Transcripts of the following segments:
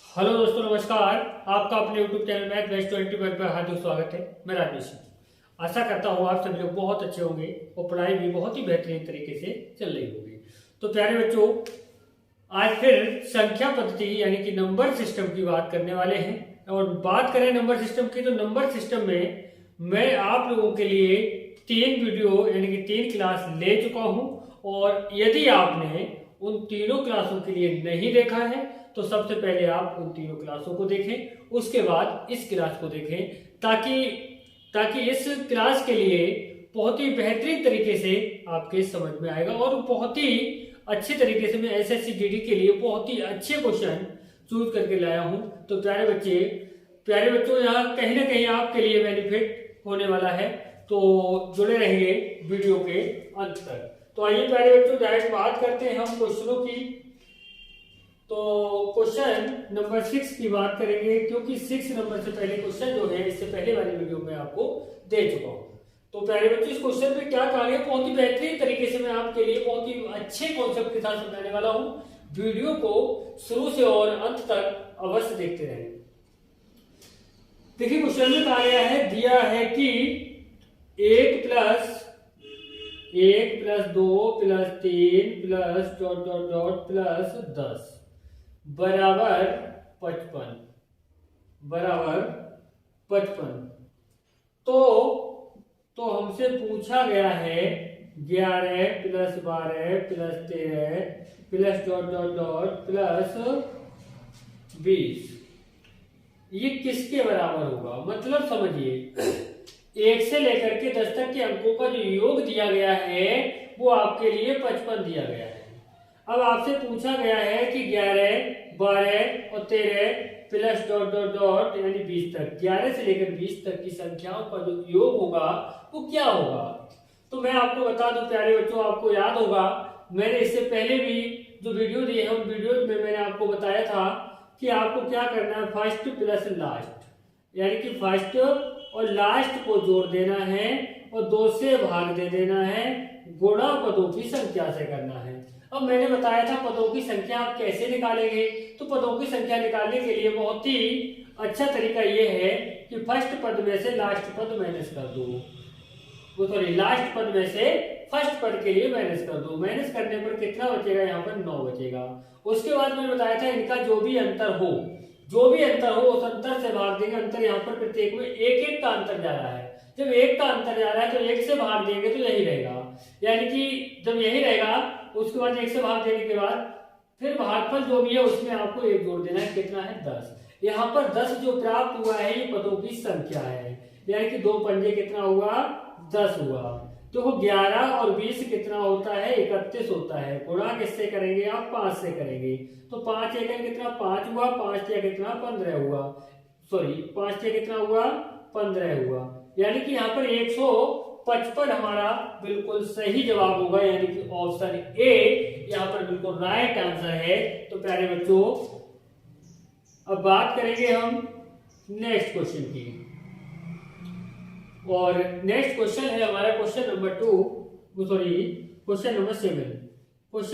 Hello दोस्तों, नमस्कार। आपका अपने YouTube चैनल मैथ बेस्ट 21 पर हार्दिक स्वागत है। मैं राजेश हूं। आशा करता हूँ आप सभी लोग बहुत अच्छे होंगे और पढ़ाई भी बहुत ही बेहतरीन तरीके से चल रही होगी। तो प्यारे बच्चों, आज फिर संख्या पद्धति यानी कि नंबर सिस्टम की बात करने वाले हैं। और बात करें नंबर सिस्टम की, तो नंबर सिस्टम में मैं आप लोगों के लिए 3 वीडियो यानी कि 3 क्लास ले चुका हूं। और यदि आपने उन तीनों क्लासों के लिए नहीं देखा है तो सबसे पहले आप उन तीनों क्लासों को देखें, उसके बाद इस क्लास को देखें, ताकि इस क्लास के लिए बहुत ही बेहतरीन तरीके से आपके समझ में आएगा। और बहुत ही अच्छे तरीके से मैं एसएससी जीडी के लिए बहुत ही अच्छे क्वेश्चन चूज करके लाया हूं। तो प्यारे बच्चों, यहाँ कहीं ना कहीं आपके लिए बेनिफिट होने वाला है, तो जुड़े रहेंगे वीडियो के अंत तक। तो आइए प्यारे बच्चों, डायरेक्ट बात करते हैं हम क्वेश्चनों की। तो क्वेश्चन नंबर 6 की बात करेंगे, क्योंकि 6 नंबर से पहले क्वेश्चन जो है इससे पहले वाली वीडियो में आपको दे चुका हूं। तो प्यारे बच्चों, इस क्वेश्चन में क्या कहा गया, बहुत ही बेहतरीन तरीके से मैं आपके लिए बहुत ही अच्छे कॉन्सेप्ट के साथ समझाने वाला हूं। वीडियो को शुरू से और अंत तक अवश्य देखते रहें। देखिए, क्वेश्चन में कहा गया है, दिया है कि 1 plus 2 plus 3 plus dot dot dot plus 10 बराबर 55। तो हमसे पूछा गया है 11 plus 12 plus 13 plus dot dot dot plus 20, ये किसके बराबर होगा। मतलब समझिए, 1 से लेकर के 10 तक के अंकों का जो योग दिया गया है वो आपके लिए 55 दिया गया है। अब आपसे पूछा गया है कि 11, 12 और 13 प्लस डॉट डॉट डॉट यानी 20 तक, 11 से लेकर 20 तक की संख्याओं का जो योग होगा वो क्या होगा। तो मैं आपको बता दूं प्यारे बच्चों, आपको याद होगा मैंने इससे पहले भी जो वीडियो दिए हैं उन वीडियो में मैंने आपको बताया था कि आपको क्या करना है, फर्स्ट प्लस लास्ट, यानी कि फर्स्ट और लास्ट को जोड़ देना है और 2 से भाग दे देना है, गुणा पदों की संख्या से करना है। अब मैंने बताया था पदों की संख्या आप कैसे निकालेंगे। तो पदों की संख्या निकालने के लिए बहुत ही अच्छा तरीका यह है कि फर्स्ट पद में से लास्ट पद माइनस कर दो, लास्ट पद में से फर्स्ट पद के लिए माइनस कर दो। माइनस करने पर कितना बचेगा, यहाँ पर 9 बचेगा। उसके बाद मैंने बताया था इनका जो भी अंतर हो उस अंतर से भाग देंगे। अंतर यहाँ पर प्रत्येक में एक का अंतर जा रहा है। जब 1 का अंतर जा रहा है तो 1 से भाग देंगे तो यही रहेगा, यानी कि जब यही रहेगा उसके बाद 1 से भाग देने के बाद फिर भागफल जो भी है उसमें आपको 1 जोड़ देना है। कितना है, 10। यहाँ पर 10 जो प्राप्त हुआ है ये पदों की संख्या है, यानी कि 2 पंजे कितना हुआ, 10 हुआ। तो 11 और 20 कितना होता है, 31 होता है। गुणा किससे करेंगे आप, 5 से करेंगे। तो 5 एकम कितना, 5 हुआ, 5 छह कितना, 15 हुआ। 5 छह कितना हुआ, 15 हुआ। यानी कि यहाँ पर 155 हमारा बिल्कुल सही जवाब होगा, यानी कि ऑप्शन ए यहाँ पर बिल्कुल राइट आंसर है। तो प्यारे बच्चों, अब बात करेंगे हम नेक्स्ट क्वेश्चन की। और नेक्स्ट क्वेश्चन है हमारा क्वेश्चन नंबर 7। क्वेश्चन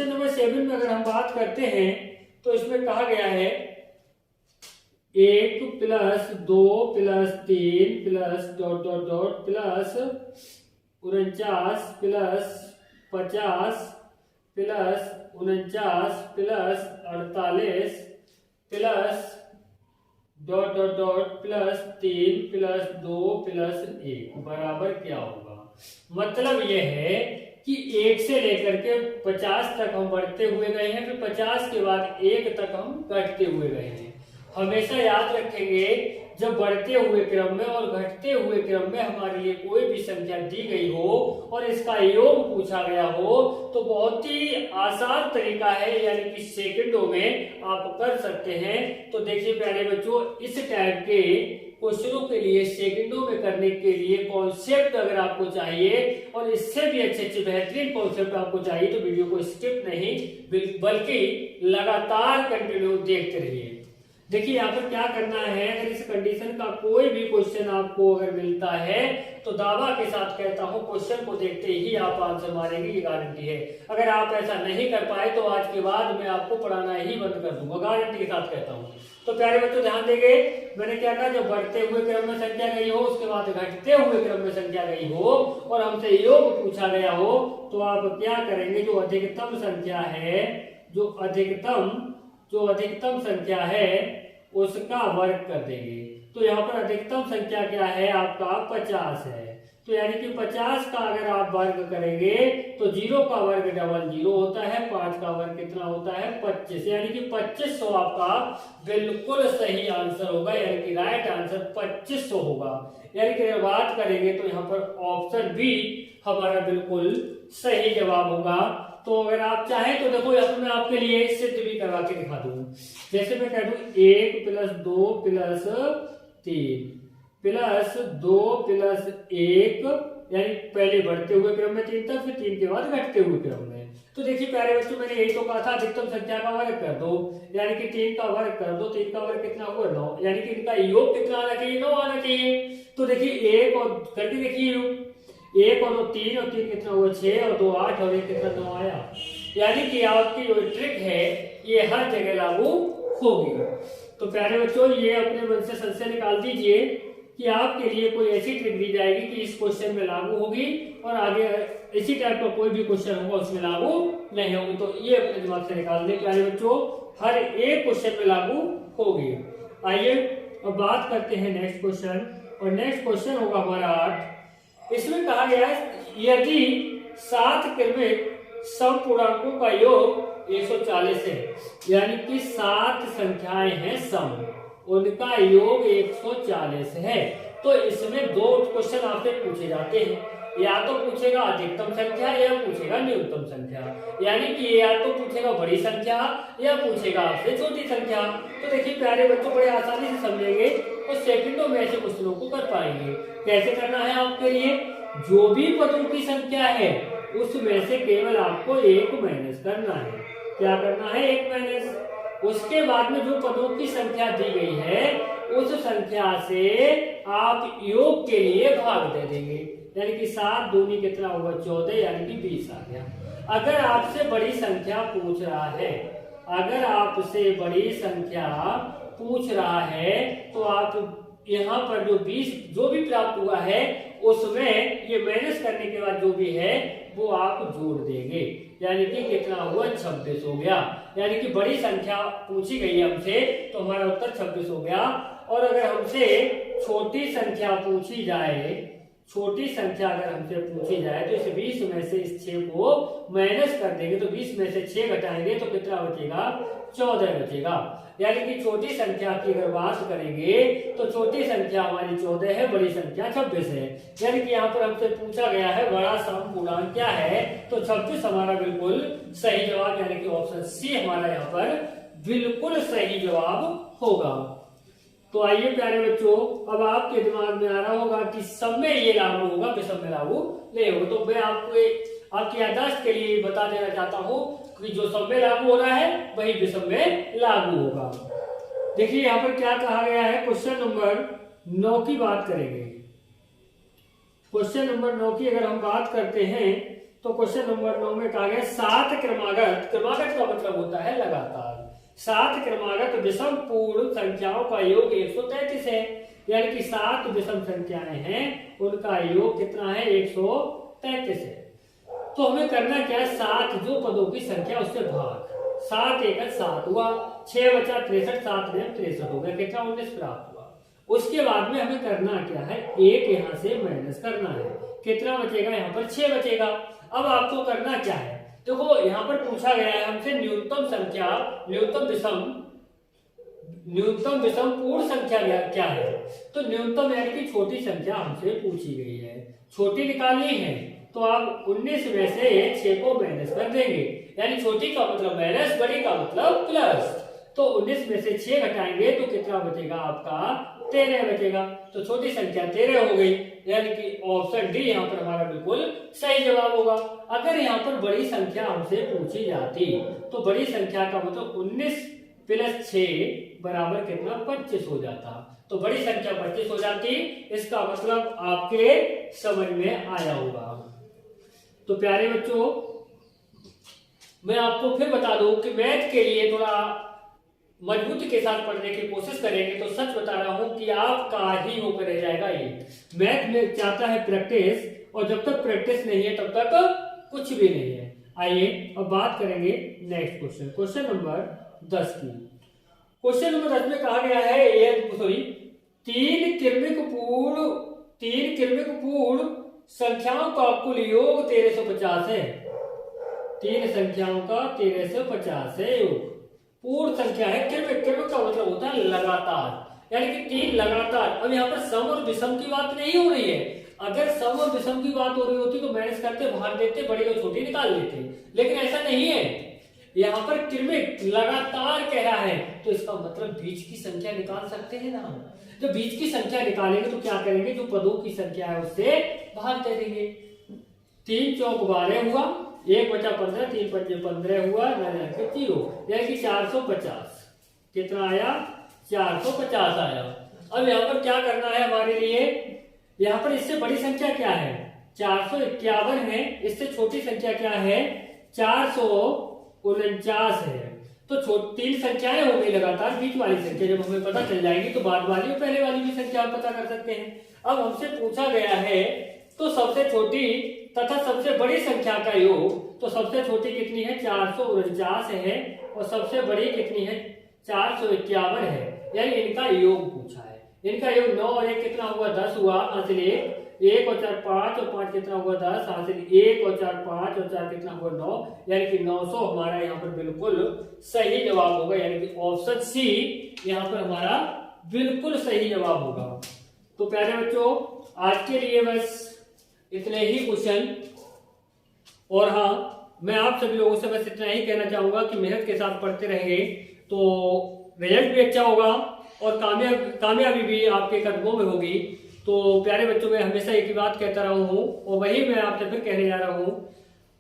नंबर 7 में अगर हम बात करते हैं तो इसमें कहा गया है 1 plus 2 plus 3 plus dot dot dot plus 49 plus 50 plus 49 plus 48 plus dot dot dot plus 3 plus 2 plus 1 बराबर क्या होगा। मतलब यह है कि 1 से लेकर के 50 तक हम बढ़ते हुए गए हैं, फिर 50 के बाद 1 तक हम घटते हुए गए हैं। हमेशा याद रखेंगे, जब बढ़ते हुए क्रम में और घटते हुए क्रम में हमारे लिए कोई भी संख्या दी गई हो और इसका योग पूछा गया हो तो बहुत ही आसान तरीका है, यानी कि सेकंडों में आप कर सकते हैं। तो देखिए प्यारे बच्चों, इस टाइप के क्वेश्चनों के लिए सेकंडों में करने के लिए कॉन्सेप्ट अगर आपको चाहिए और इससे भी अच्छे बेहतरीन कॉन्सेप्ट आपको चाहिए तो वीडियो को स्किप नहीं बल्कि लगातार कंटिन्यू देखते रहिए। देखिए यहाँ पर क्या करना है, अगर इस कंडीशन का कोई भी क्वेश्चन आपको अगर मिलता है तो दावा के साथ कहता हूँ क्वेश्चन को देखते ही आप आंसर मारेंगे, ये गारंटी है। अगर आप ऐसा नहीं कर पाए तो आज के बाद मैं आपको पढ़ाना ही बंद कर दूंगा, गारंटी के साथ कहता हूँ। तो प्यारे बच्चों ध्यान देंगे, मैंने क्या कहा, जब बढ़ते हुए क्रम में संख्या गई हो, उसके बाद घटते हुए क्रम में संख्या गई हो और हमसे योग पूछा गया हो, तो आप क्या करेंगे, जो अधिकतम संख्या है, जो अधिकतम संख्या है उसका वर्ग कर देंगे। तो यहाँ पर अधिकतम संख्या क्या है आपका 50 है, तो यानी कि 50 का अगर आप वर्ग करेंगे तो 0 का वर्ग डबल 0 होता है, 5 का वर्ग कितना होता है 25, यानी कि 2500 आपका बिल्कुल सही आंसर होगा, यानी कि राइट आंसर 2500 होगा। यानी कि अगर बात करेंगे तो यहाँ पर ऑप्शन बी हमारा बिल्कुल सही जवाब होगा। तो अगर आप चाहें तो देखो यहाँ पर मैं आपके लिए सिद्ध भी करवा के दिखा दूं। जैसे मैं कह दूं 1 + 2 + 3 + 2 + 1, यानी पहले बढ़ते हुए क्रम में 3 तक, फिर 3 के बाद घटते हुए क्रम में। तो देखिए प्यारे बच्चों, मैंने यही तो कहा था अधिकतम संख्या का वर्ग कर दो, यानी कि 3 का वर्ग कर दो, 3 का वर्ग कितना हुआ 9, यानी कि इनका योग कितना आना चाहिए 9 आना चाहिए। तो देखिए 1 और करके देखिए योग, 1 और 2 3, और 3 कितना हुआ 6, और 2 8, और 1 कितना 9 आया। यानी कि आपकी जो ट्रिक है ये हर जगह लागू होगी। तो प्यारे बच्चों, ये अपने मन से संशय निकाल दीजिए कि आपके लिए कोई ऐसी ट्रिक दी जाएगी कि इस क्वेश्चन में लागू होगी और आगे इसी टाइप का कोई भी क्वेश्चन होगा उसमें लागू नहीं होगी। तो ये अपने दिमाग से निकाल दें प्यारे बच्चों, हर एक क्वेश्चन में लागू होगी। आइए अब बात करते हैं नेक्स्ट क्वेश्चन, और नेक्स्ट क्वेश्चन होगा हमारा 8। इसमें कहा गया है यदि 7 क्रमिक समपूर्णांकों का योग 140 है, यानी कि 7 संख्याएं हैं सम, उनका योग 140 है, तो इसमें 2 क्वेश्चन आपसे पूछे जाते हैं, या तो पूछेगा अधिकतम संख्या या पूछेगा न्यूनतम संख्या, यानी कि या तो पूछेगा बड़ी संख्या या पूछेगा आपसे छोटी संख्या। तो देखिए प्यारे बच्चों, बड़े आसानी से समझेंगे और सेकंडों में ऐसे क्वेश्चनों को कर पाएंगे। कैसे करना है आपके लिए, जो भी पदों की संख्या है उसमें से केवल आपको 1 माइनस करना है। क्या करना है, 1 माइनस। उसके बाद में जो पदों की संख्या दी गई है उस संख्या से आप योग के लिए भाग दे देंगे, यानी कि 7 दूनी कितना होगा 14, यानी कि 20 आ गया। अगर आपसे बड़ी संख्या पूछ रहा है, अगर आपसे बड़ी संख्या पूछ रहा है तो आप यहाँ पर जो 20 जो भी प्राप्त हुआ है उसमें ये माइनस करने के बाद जो भी है वो आप जोड़ देंगे, यानी कि कितना हुआ 26 हो गया। यानी कि बड़ी संख्या पूछी गई हमसे तो हमारा उत्तर 26 हो गया। और अगर हमसे छोटी संख्या पूछी जाए, छोटी संख्या अगर हमसे पूछी जाए तो इस 20 में से इस 6 को माइनस कर देंगे, तो 20 में से 6 घटाएंगे तो कितना बचेगा 14 बचेगा। यानी कि छोटी संख्या की अगर बात करेंगे तो छोटी संख्या हमारी 14 है, बड़ी संख्या 26 है। यानी कि यहाँ पर हमसे पूछा गया है बड़ा समपूर्णांक क्या है, तो 26 हमारा बिल्कुल सही जवाब, यानी कि ऑप्शन सी हमारा यहाँ पर बिल्कुल सही जवाब होगा। तो आइए प्यारे बच्चों, अब आपके दिमाग में आ रहा होगा कि सब में ये लागू होगा, विषम में लागू नहीं होगा। तो मैं आपको आपकी याददाश्त के लिए बता देना चाहता हूँ कि जो सब में लागू हो रहा है वही विषम में लागू होगा। देखिए यहाँ पर क्या कहा गया है, क्वेश्चन नंबर 9 की बात करेंगे। क्वेश्चन नंबर 9 की अगर हम बात करते हैं तो क्वेश्चन नंबर 9 में कहा गया 7 क्रमागत, क्रमागत का मतलब होता है लगातार, 7 क्रमागत विषम पूर्ण संख्याओं का योग 133 है, यानी कि 7 विषम संख्याएं हैं उनका योग कितना है 133 है। तो हमें करना क्या है, 7 जो पदों की संख्या उससे भाग, 7 × 1 7 हुआ, 6 बचा 63, 7 में 63 हो गया, कितना 19 प्राप्त हुआ। उसके बाद में हमें करना क्या है, 1 यहाँ से माइनस करना है, कितना बचेगा यहाँ पर 6 बचेगा। अब आपको करना क्या है, देखो यहाँ पर पूछा गया है हमसे न्यूनतम संख्या, न्यूनतम विषम पूर्ण संख्या क्या है, तो न्यूनतम यानी कि छोटी संख्या हमसे पूछी गई है, छोटी निकालनी है तो आप 19 में से 6 को माइनस कर देंगे, यानी छोटी का मतलब माइनस, बड़ी का मतलब प्लस। तो 19 में से 6 घटाएंगे तो कितना बचेगा आपका 13 बचेगा, तो छोटी संख्या 13 हो गई, यानी कि ऑप्शन डी यहाँ पर हमारा बिल्कुल सही जवाब होगा। अगर यहाँ पर बड़ी संख्या हमसे पूछी जाती तो बड़ी संख्या का मतलब 19 प्लस 6 बराबर कितना 25 हो जाता। तो बड़ी संख्या 25 हो जाती। इसका मतलब आपके समझ में आया होगा। तो प्यारे बच्चों, मैं आपको फिर बता दूं कि मैथ के लिए थोड़ा मजबूती के साथ पढ़ने की कोशिश करेंगे तो सच बता रहा हूं कि आपका ही होकर रह जाएगा। ये मैथ में चाहता है प्रैक्टिस, और जब तक प्रैक्टिस नहीं है तब तक कुछ भी नहीं है। आइए अब बात करेंगे नेक्स्ट क्वेश्चन, क्वेश्चन नंबर 10 की। क्वेश्चन नंबर 10 में कहा गया है तीन क्रमिक पूर्ण संख्याओं का कुल योग 1350 है। तीन संख्याओं का 1350 है योग। पूर्ण संख्या है, क्रमिक का मतलब होता है लगातार, यानी कि तीन लगातार। अब यहाँ पर सम और विषम की बात नहीं हो रही है। अगर सम और विषम की बात हो रही होती तो मैनेज करते, भाग देते, बड़ी और छोटी निकाल लेते, लेकिन ऐसा नहीं है। यहाँ पर क्रमिक लगातार कह रहा है, तो इसका मतलब बीच की संख्या निकाल सकते हैं ना हम। जब बीच की संख्या निकालेंगे तो क्या करेंगे, जो पदों की संख्या है उससे भाग दे देंगे। 3 चौक 12 हुआ, 1 बचा 15, 3 पंजे 15 हुआ, 0 यानी कि 450। कितना आया, 450 आया। अब यहाँ पर क्या करना है हमारे लिए, यहाँ पर इससे बड़ी संख्या क्या है 451 है, इससे छोटी संख्या क्या है 449 है। तो तीन संख्याएं हो गई लगातार, बीच वाली संख्या जब हमें पता चल जाएगी तो बाद वाली और पहले वाली भी संख्या हम पता कर सकते हैं। अब हमसे पूछा गया है तो सबसे छोटी तथा सबसे बड़ी संख्या का योग, तो सबसे छोटी कितनी है 449 है और सबसे बड़ी कितनी है 451 है, यानी इनका योग पूछा है। इनका योग 9 और 1 कितना हुआ 10 हुआ, हासिल 1 और 4 5 और 5 कितना हुआ 10, हासिल 1 और 4 5 और 4 कितना हुआ 9, यानी कि 900 हमारा यहाँ पर बिल्कुल सही जवाब होगा, यानी कि ऑप्शन सी यहाँ पर हमारा बिल्कुल सही जवाब होगा। तो प्यारे बच्चों, आज के लिए बस इतने ही क्वेश्चन। और हाँ, मैं आप सभी लोगों से बस इतना ही कहना चाहूंगा कि मेहनत के साथ पढ़ते रहेंगे तो रिजल्ट भी अच्छा होगा और कामयाबी भी आपके कदमों में होगी। तो प्यारे बच्चों, मैं हमेशा एक ही बात कहता रहा हूँ और वही मैं आपसे फिर कहने जा रहा हूँ,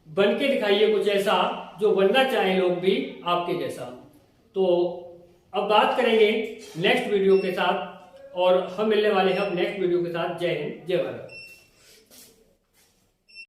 बन के दिखाइए कुछ ऐसा जो बनना चाहे लोग भी आपके जैसा। तो अब बात करेंगे नेक्स्ट वीडियो के साथ, और हम मिलने वाले हैं अब नेक्स्ट वीडियो के साथ। जय हिंद, जय भारत।